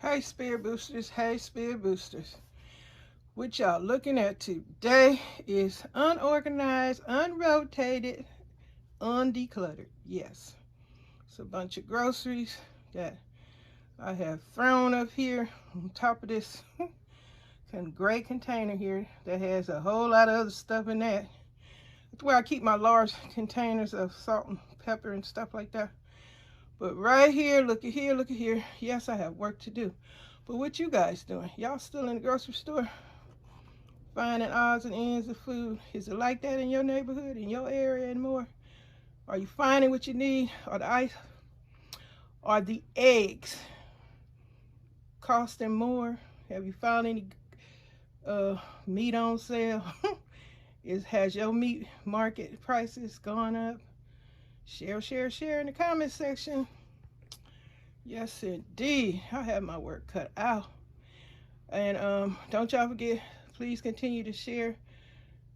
Hey Spirit Boosters, hey Spirit Boosters. What y'all looking at today is unorganized, unrotated, undecluttered. Yes, it's a bunch of groceries that I have thrown up here on top of this gray container here that has a whole lot of other stuff in that. That's where I keep my large containers of salt and pepper and stuff like that. But right here, look at here, look at here. Yes, I have work to do. But what you guys doing? Y'all still in the grocery store finding odds and ends of food? Is it like that in your neighborhood, in your area and more? Are you finding what you need? Are the ice, are the eggs costing more? Have you found any meat on sale? Has your meat market prices gone up? Share, share, share in the comment section. Yes, indeed. I have my work cut out. And don't y'all forget, please continue to share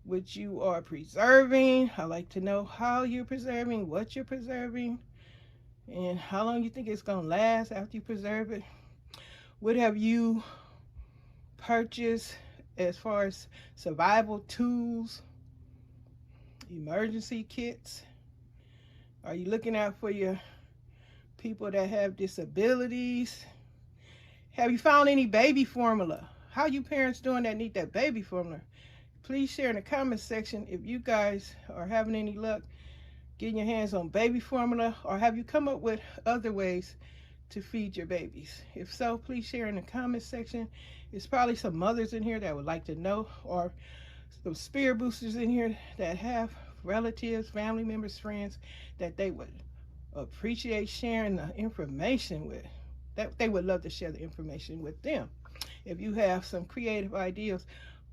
what you are preserving. I like to know how you're preserving, what you're preserving, and how long you think it's going to last after you preserve it. What have you purchased as far as survival tools, emergency kits? Are you looking out for your people that have disabilities? Have you found any baby formula? How you parents doing that need that baby formula? Please share in the comment section if you guys are having any luck getting your hands on baby formula, or have you come up with other ways to feed your babies? If so, please share in the comment section. There's probably some mothers in here that would like to know, or some spirit boosters in here that have relatives, family members, friends that they would appreciate sharing the information with. That they would love to share the information with them. If you have some creative ideas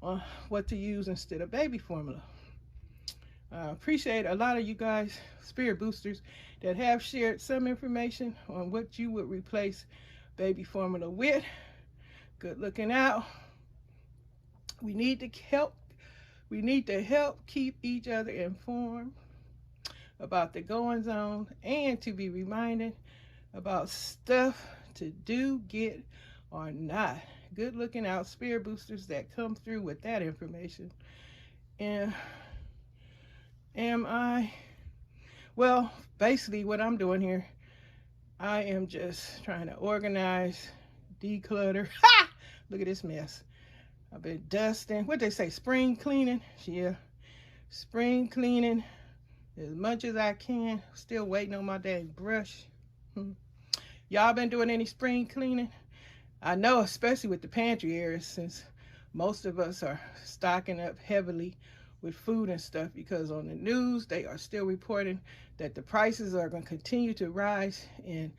on what to use instead of baby formula. I appreciate a lot of you guys, spirit boosters, that have shared some information on what you would replace baby formula with. Good looking out. We need to help keep each other informed about the goings on, and to be reminded about stuff to do, get, or not. Good looking out spirit boosters that come through with that information. And well, basically what I'm doing here, I am just trying to organize, declutter. Ha! Look at this mess. I've been dusting. What they say, spring cleaning? Yeah, spring cleaning as much as I can. Still waiting on my dang brush. Y'all been doing any spring cleaning? I know, especially with the pantry areas, since most of us are stocking up heavily with food and stuff, because on the news they are still reporting that the prices are going to continue to rise, and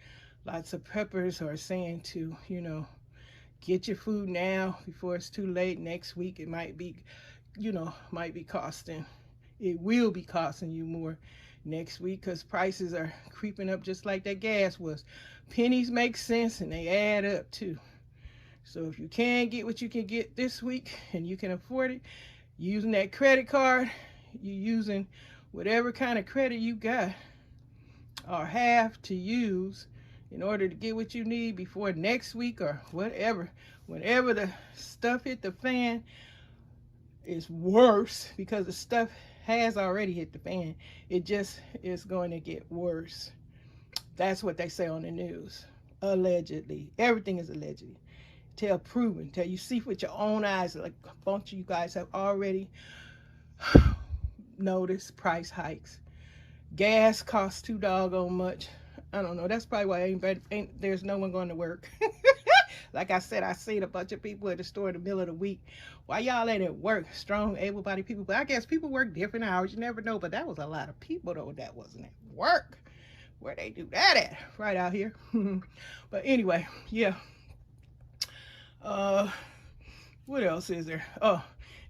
lots of preppers are saying to, get your food now before it's too late. Next week it might be, it will be costing you more next week, because prices are creeping up just like that gas was. Pennies make sense and they add up too. So if you can get what you can get this week and you can afford it, using that credit card, you using whatever kind of credit you got or have to use in order to get what you need before next week or whatever. Whenever the stuff hit the fan, it's worse, because the stuff has already hit the fan. It just is going to get worse. That's what they say on the news. Allegedly. Everything is allegedly. Till proven. Till you see with your own eyes, like a bunch of you guys have already noticed price hikes. Gas costs too doggone much. I don't know. That's probably why there's no one going to work. Like I said, I seen a bunch of people at the store in the middle of the week. Why y'all ain't at work? Strong, able-bodied people. But I guess people work different hours. You never know. But that was a lot of people, though, that wasn't at work. Where they do that at? Right out here. But anyway, yeah. What else is there? Oh,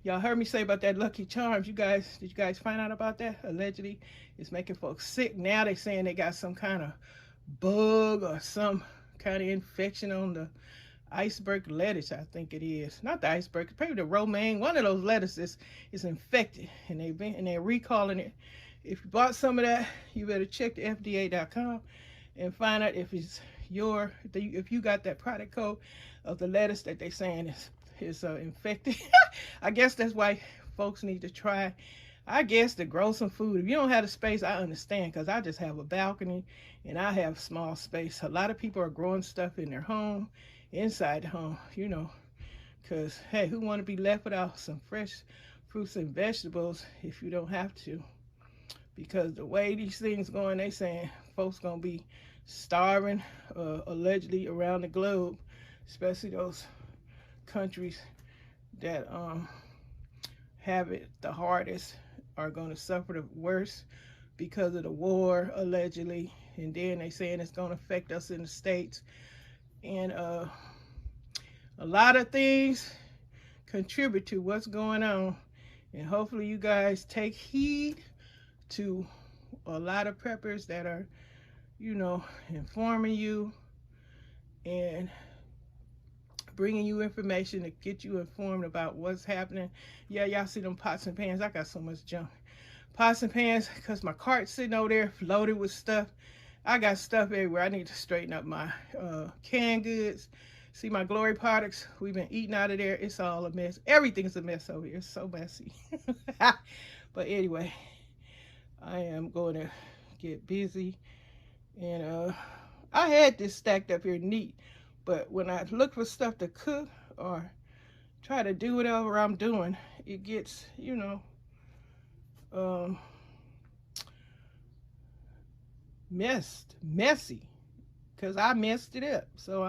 y'all heard me say about that Lucky Charms. Did you guys find out about that? Allegedly, it's making folks sick. Now they saying they got some kind of bug or some kind of infection on the iceberg lettuce, I think it is. Not the iceberg, probably the romaine. One of those lettuces is infected, and they're recalling it. If you bought some of that, you better check the FDA.com and find out if it's if you got that product code of the lettuce that they saying is infected. I guess that's why folks need to try, I guess, to grow some food. If you don't have the space, I understand, because I just have a balcony and I have small space. A lot of people are growing stuff in their home, inside the home, you know, because, hey, who want to be left without some fresh fruits and vegetables if you don't have to? Because the way these things going, they saying folks gonna be starving allegedly around the globe, especially those countries that have it the hardest are going to suffer the worst because of the war, allegedly. And then they saying it's going to affect us in the States. And a lot of things contribute to what's going on. And hopefully you guys take heed to a lot of preppers that are, you know, informing you and bringing you information to get you informed about what's happening. Yeah, y'all see them pots and pans. I got so much junk. Pots and pans, because my cart's sitting over there loaded with stuff. I got stuff everywhere. I need to straighten up my canned goods. See my Glory products, we've been eating out of there. It's all a mess. Everything's a mess over here. It's so messy. But anyway, I am going to get busy. And I had this stacked up here neat. But when I look for stuff to cook or try to do whatever I'm doing, it gets, you know, messy, because I messed it up. So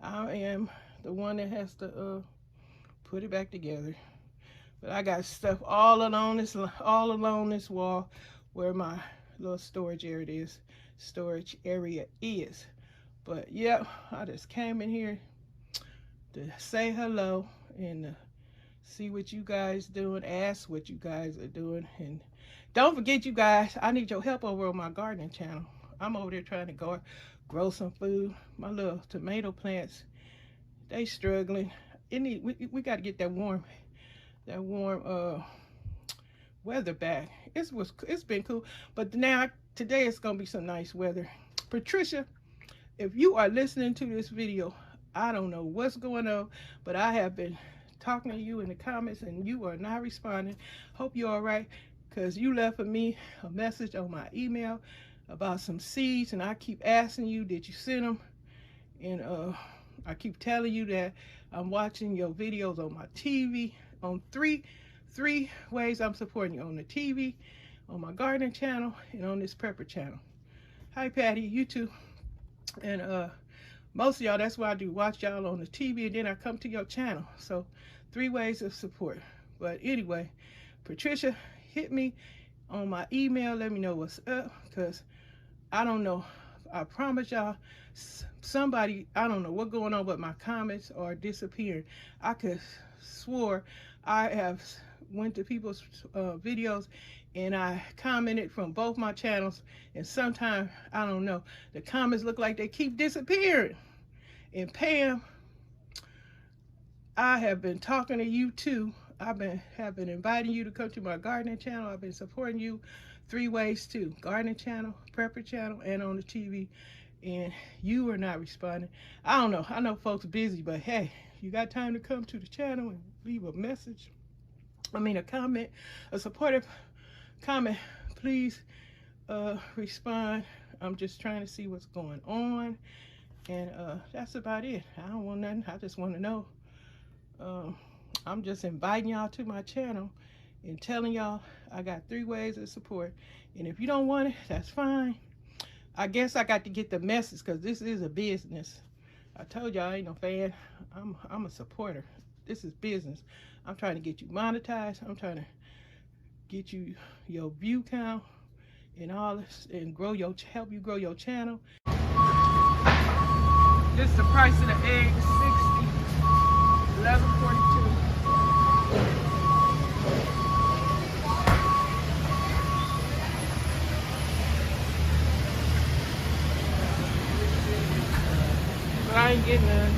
I am the one that has to put it back together. But I got stuff all along this wall where my little storage area is. But yeah, I just came in here to say hello and see what you guys doing, ask what you guys are doing. And don't forget, you guys, I need your help over on my gardening channel. I'm over there trying to grow some food. My little tomato plants, they struggling. We got to get that warm weather back. It's been cool, but now today it's gonna be some nice weather. Patricia, if you are listening to this video, I don't know what's going on, but I have been talking to you in the comments and you are not responding. Hope you're all right, because you left for me a message on my email about some seeds, and I keep asking you, did you send them? And I keep telling you that I'm watching your videos on my TV, on three ways I'm supporting you: on the TV, on my gardening channel, and on this prepper channel. Hi Patty, you too. And most of y'all, that's why I do watch y'all on the TV, and then I come to your channel. So 3 ways of support. But anyway, Patricia, hit me on my email, let me know what's up, because I don't know. I promise y'all, somebody, I don't know what's going on, but my comments are disappearing. I could swore I have went to people's videos and I commented from both my channels, and sometimes, I don't know, the comments look like they keep disappearing. And Pam, I have been talking to you too. Have been inviting you to come to my gardening channel. I've been supporting you 3 ways too: gardening channel, prepper channel, and on the TV. And you are not responding. I don't know. I know folks busy, but hey, you got time to come to the channel and leave a message. I mean, a comment, a supportive comment. Please respond. I'm just trying to see what's going on. And that's about it. I don't want nothing. I just want to know. I'm just inviting y'all to my channel and telling y'all I got 3 ways of support. And if you don't want it, that's fine. I guess I got to get the message, because this is a business. I told y'all I ain't no fan. I'm a supporter. This is business. I'm trying to get you monetized. I'm trying to get you your view count and all this, and help you grow your channel. This is the price of the eggs, $60, $11.42. But I ain't getting none.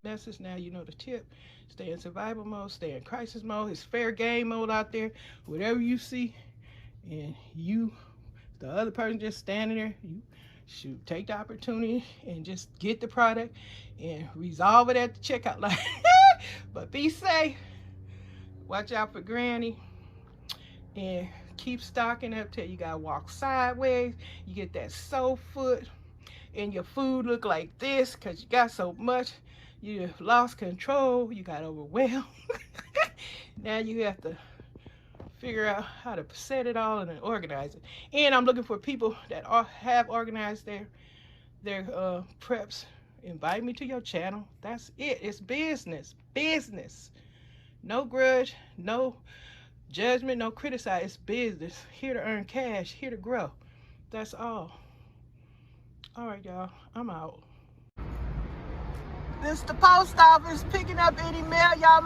Message now, you know the tip. Stay in survival mode, stay in crisis mode. It's fair game mode out there. Whatever you see and the other person just standing there, you shoot, take the opportunity and just get the product and resolve it at the checkout line. But be safe. Watch out for Granny. And keep stocking up till you gotta walk sideways. You get that sore foot and your food look like this because you got so much. You lost control. You got overwhelmed. Now you have to figure out how to set it all and organize it. And I'm looking for people that have organized their preps. Invite me to your channel. That's it. It's business. Business. No grudge, no judgment, no criticize. It's business. Here to earn cash, here to grow. That's all. All right, y'all. I'm out. This the post office picking up any mail y'all